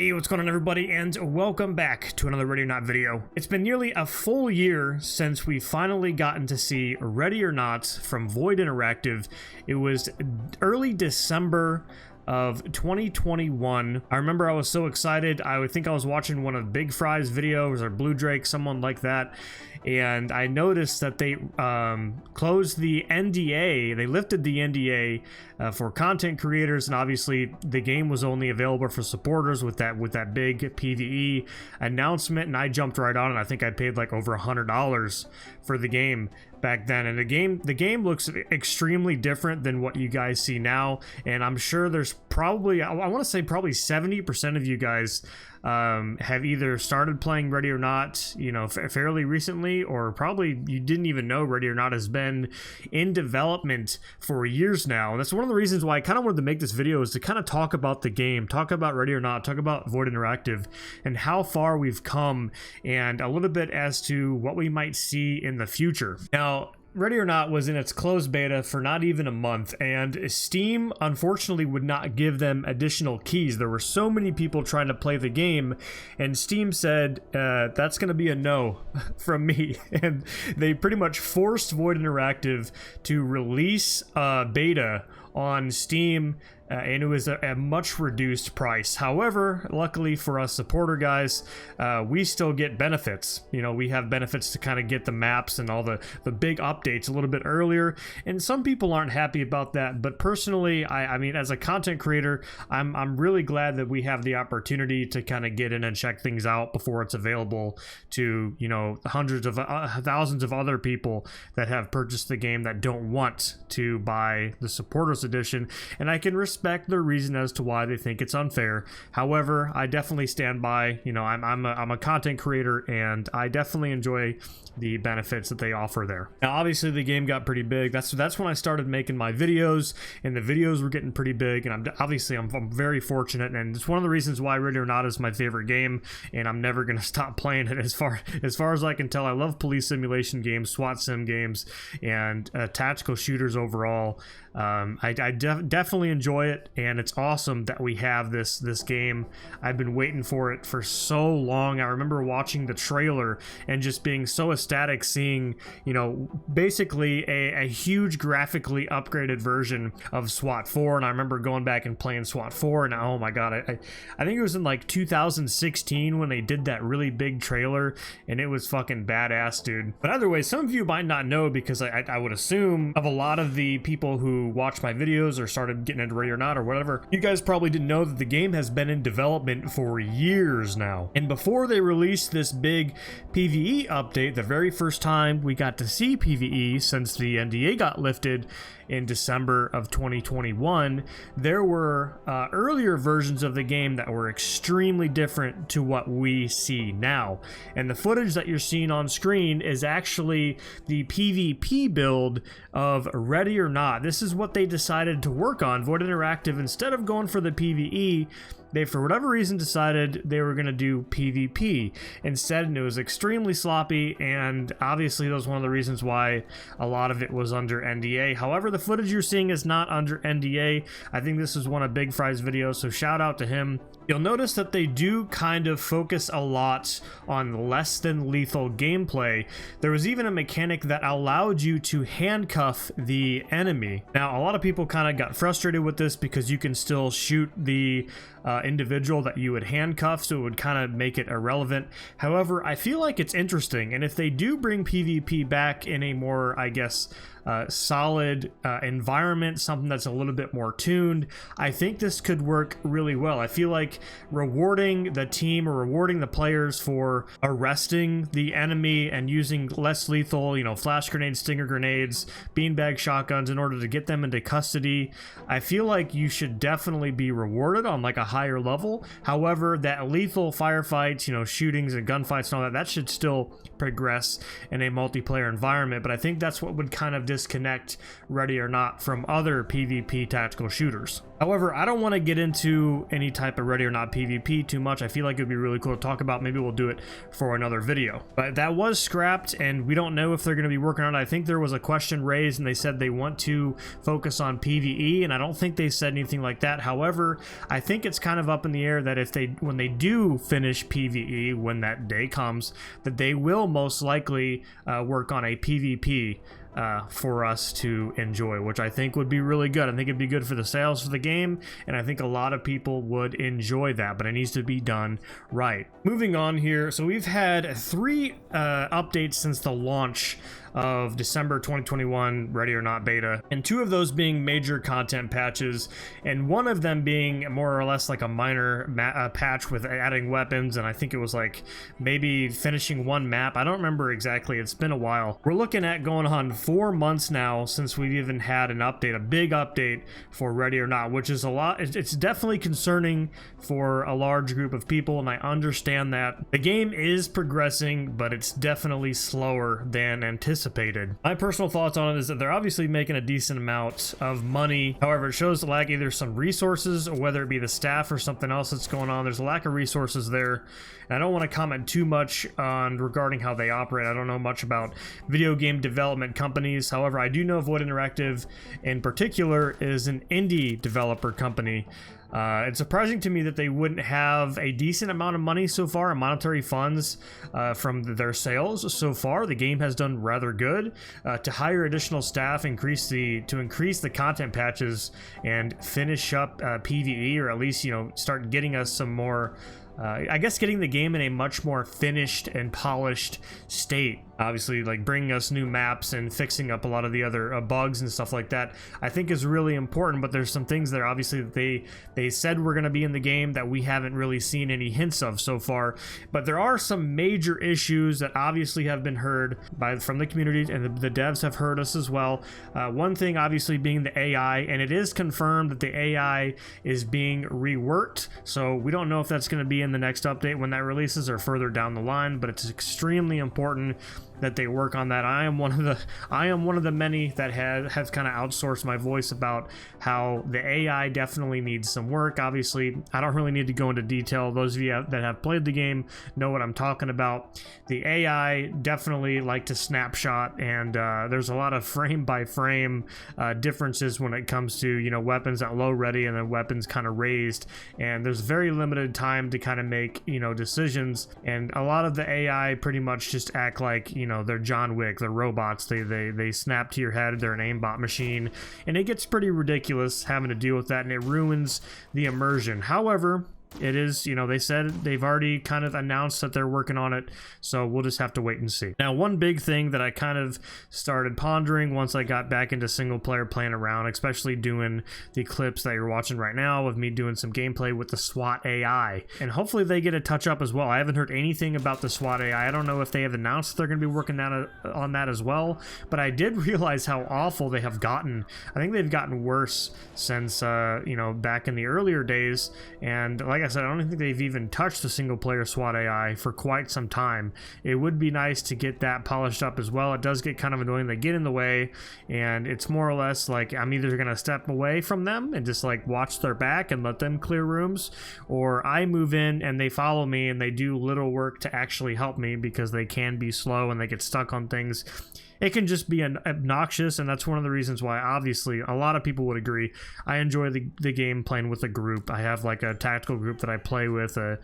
Hey, what's going on everybody, and welcome back to another Ready or Not video. It's been nearly a full year since we finally gotten to see Ready or Not from Void Interactive. It was early December of 2021. I remember I was so excited. I would think I was watching one of Big Fry's videos or Blue Drake, someone like that, and I noticed that they closed the NDA. They lifted the NDA for content creators, and obviously the game was only available for supporters with that big PvE announcement, and I jumped right on it. I think I paid like over $100 for the game back then, and the game looks extremely different than what you guys see now, and I'm sure there's probably, I want to say probably 70% of you guys have either started playing Ready or Not, you know, fairly recently, or probably you didn't even know Ready or Not has been in development for years now. And that's one of the reasons why I kind of wanted to make this video, is to kind of talk about the game, talk about Ready or Not, talk about Void Interactive and how far we've come, and a little bit as to what we might see in the future. Now, Ready or Not was in its closed beta for not even a month, and Steam unfortunately would not give them additional keys. There were so many people trying to play the game, and Steam said, that's going to be a no from me. And they pretty much forced Void Interactive to release beta on Steam, and it was a much reduced price. However, luckily for us supporter guys, we still get benefits. You know, we have benefits to kind of get the maps and all the big updates a little bit earlier, and some people aren't happy about that. But personally, I mean, as a content creator, I'm really glad that we have the opportunity to kind of get in and check things out before it's available to, you know, hundreds of thousands of other people that have purchased the game that don't want to buy the supporters edition. And I can respect their reason as to why they think it's unfair. However, I definitely stand by, you know, I'm a content creator, and I definitely enjoy the benefits that they offer there. Now, obviously the game got pretty big. That's when I started making my videos, and the videos were getting pretty big, and I'm very fortunate, and it's one of the reasons why Ready or Not is my favorite game, and I'm never going to stop playing it. As far as I can tell, I love police simulation games, SWAT sim games, and tactical shooters overall. I definitely enjoy it, and it's awesome that we have this game. I've been waiting for it for so long. I remember watching the trailer and just being so ecstatic seeing, you know, basically a huge graphically upgraded version of SWAT 4, and I remember going back and playing SWAT 4, and oh my god, I think it was in like 2016 when they did that really big trailer, and it was fucking badass, dude. But either way, some of you might not know, because I would assume of a lot of the people who watch my videos or started getting into Ready or Not or whatever, you guys probably didn't know that the game has been in development for years now. And before they released this big PvE update, the very first time we got to see PvE since the NDA got lifted in December of 2021, there were earlier versions of the game that were extremely different to what we see now. And the footage that you're seeing on screen is actually the PvP build of Ready or Not. This is what they decided to work on. Void Interactive, instead of going for the PvE, they, for whatever reason, decided they were going to do PvP instead, and it was extremely sloppy, and obviously that was one of the reasons why a lot of it was under NDA. However, the footage you're seeing is not under NDA. I think this is one of Big Fry's videos, so shout out to him. You'll notice that they do kind of focus a lot on less than lethal gameplay. There was even a mechanic that allowed you to handcuff the enemy. Now, a lot of people kind of got frustrated with this because you can still shoot the individual that you would handcuff, so it would kind of make it irrelevant. However, I feel like it's interesting, and if they do bring PvP back in a more, I guess, solid environment, something that's a little bit more tuned, I think this could work really well. I feel like rewarding the team or rewarding the players for arresting the enemy and using less lethal, you know, flash grenades, stinger grenades, beanbag shotguns in order to get them into custody, I feel like you should definitely be rewarded on like a higher level. However, that lethal firefights, you know, shootings and gunfights and all that should still progress in a multiplayer environment. But I think that's what would kind of disconnect Ready or Not from other PvP tactical shooters. However, I don't want to get into any type of ready or not PvP too much. I feel like it'd be really cool to talk about. Maybe we'll do it for another video. But that was scrapped, and we don't know if they're going to be working on it. I think there was a question raised, and they said they want to focus on PvE, and I don't think they said anything like that. However, I think it's kind of up in the air that if when they do finish PvE, when that day comes, that they will most likely work on a PvP for us to enjoy, which I think would be really good. I think it'd be good for the sales for the game, and I think a lot of people would enjoy that, but it needs to be done right. Moving on here, so we've had 3 updates since the launch of December 2021 Ready or Not beta, and 2 of those being major content patches, and one of them being more or less like a minor patch with adding weapons, and I think it was like maybe finishing 1 map. I don't remember exactly. It's been a while. We're looking at going on 4 months now since we've even had an update, a big update for Ready or Not, which is a lot. It's definitely concerning for a large group of people, and I understand that. The game is progressing, but it's definitely slower than anticipated. My personal thoughts on it is that they're obviously making a decent amount of money. However, it shows the lack of either some resources, or whether it be the staff or something else that's going on. There's a lack of resources there, and I don't want to comment too much on regarding how they operate. I don't know much about video game development companies. However, I do know Void Interactive in particular is an indie developer company. It's surprising to me that they wouldn't have a decent amount of money so far in monetary funds from their sales so far. The game has done rather good. To hire additional staff, to increase the content patches and finish up PvE, or at least, you know, start getting us some more I guess getting the game in a much more finished and polished state. Obviously, like bringing us new maps and fixing up a lot of the other bugs and stuff like that, I think is really important. But there's some things there, obviously, that they said were going to be in the game that we haven't really seen any hints of so far. But there are some major issues that obviously have been heard from the community, and the devs have heard us as well. One thing obviously being the AI, and it is confirmed that the AI is being reworked. So we don't know if that's going to be in the next update when that releases or further down the line, but it's extremely important that they work on that. I am one of the many that has kind of outsourced my voice about how the AI definitely needs some work. Obviously, I don't really need to go into detail. Those of you that have played the game know what I'm talking about. The AI definitely like to snapshot, and there's a lot of frame by frame differences when it comes to, you know, weapons at low ready and then weapons kind of raised, and there's very limited time to kind of make, you know, decisions, and a lot of the AI pretty much just act like, you know, they're John Wick, they're robots, they snap to your head, they're an aimbot machine, and it gets pretty ridiculous having to deal with that, and it ruins the immersion. However, it is, you know, they said they've already kind of announced that they're working on it, so we'll just have to wait and see. Now, one big thing that I kind of started pondering once I got back into single player playing around, especially doing the clips that you're watching right now of me doing some gameplay with the SWAT AI, and hopefully they get a touch up as well. I haven't heard anything about the SWAT AI. I don't know if they have announced they're going to be working on that as well, but I did realize how awful they have gotten. I think they've gotten worse since, you know, back in the earlier days, and like I said, I don't think they've even touched the single player SWAT AI for quite some time. It would be nice to get that polished up as well. It does get kind of annoying. They get in the way, and it's more or less like I'm either going to step away from them and just like watch their back and let them clear rooms, or I move in and they follow me and they do little work to actually help me because they can be slow and they get stuck on things. It can just be obnoxious, and that's one of the reasons why, obviously, a lot of people would agree. I enjoy the game playing with a group. I have like a tactical group that I play with, a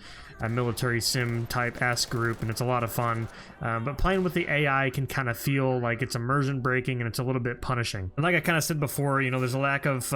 military sim type S group, and it's a lot of fun. But playing with the AI can kind of feel like it's immersion breaking, and it's a little bit punishing. And like I kind of said before, you know, there's a lack of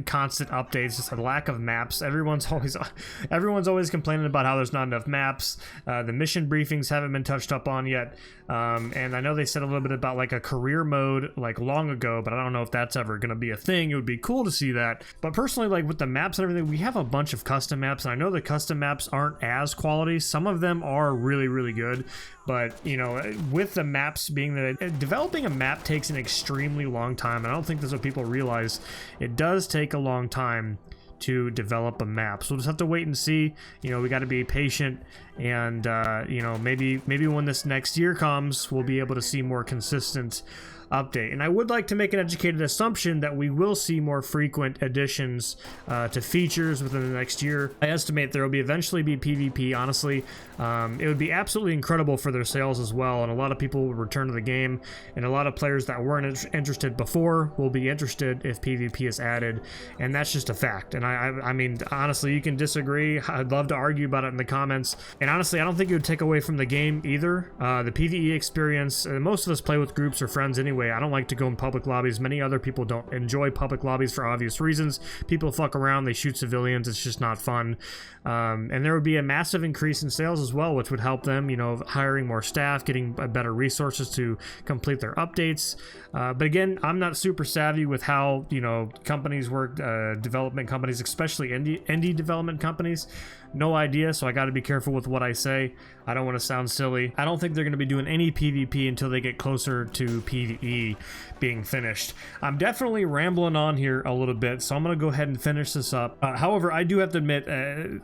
constant updates, just a lack of maps. Everyone's always complaining about how there's not enough maps. The mission briefings haven't been touched up on yet. And I know they said a little bit about like a career mode like long ago, but I don't know if that's ever going to be a thing. It would be cool to see that. But personally, like with the maps and everything, we have a bunch of custom maps, and I know the custom maps aren't as quality. Some of them are really, really good, but you know, with the maps being that developing a map takes an extremely long time, and I don't think that's what people realize. It does take a long time to develop a map, so we'll just have to wait and see. You know, we got to be patient, and you know, maybe when this next year comes, we'll be able to see more consistent update. And I would like to make an educated assumption that we will see more frequent additions to features within the next year. I estimate there will eventually be PvP. Honestly, it would be absolutely incredible for their sales as well, and a lot of people will return to the game, and a lot of players that weren't interested before will be interested if PvP is added, and that's just a fact. And I mean, honestly, you can disagree. I'd love to argue about it in the comments, and honestly, I don't think it would take away from the game either. The PvE experience, most of us play with groups or friends anyway. I don't like to go in public lobbies. Many other people don't enjoy public lobbies for obvious reasons. People fuck around, they shoot civilians, it's just not fun. And there would be a massive increase in sales as well, which would help them, you know, hiring more staff, getting better resources to complete their updates. But again, I'm not super savvy with how, you know, companies work, development companies, especially indie development companies. No idea, so I got to be careful with what I say. I don't want to sound silly. I don't think they're going to be doing any PvP until they get closer to PvE being finished. I'm definitely rambling on here a little bit, so I'm going to go ahead and finish this up. However, I do have to admit,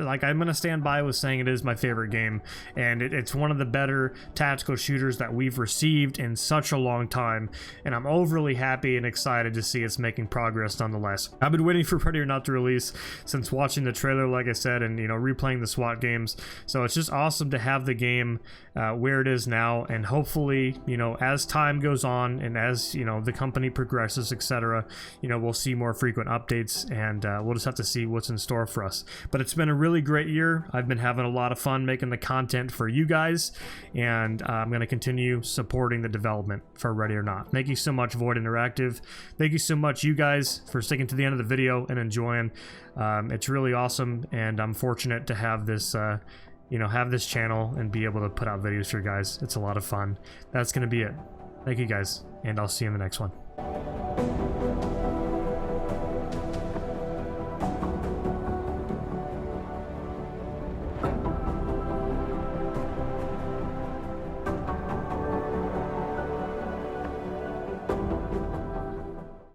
like, I'm going to stand by with saying it is my favorite game, and it's one of the better tactical shooters that we've received in such a long time, and I'm overly happy and excited to see it's making progress nonetheless. I've been waiting for Ready or Not to release since watching the trailer, like I said, and, you know, replaying the SWAT games, so it's just awesome to have the game where it is now, and hopefully, you know, as time goes on and as, you know, the company progresses, etc., you know, we'll see more frequent updates, and we'll just have to see what's in store for us. But it's been a really great year. I've been having a lot of fun making the content for you guys, and I'm going to continue supporting the development for Ready or Not. Thank you so much, Void Interactive. Thank you so much, you guys, for sticking to the end of the video and enjoying. It's really awesome, and I'm fortunate to have this you know, have this channel and be able to put out videos for you guys. It's a lot of fun. That's gonna be it. Thank you guys, and I'll see you in the next one.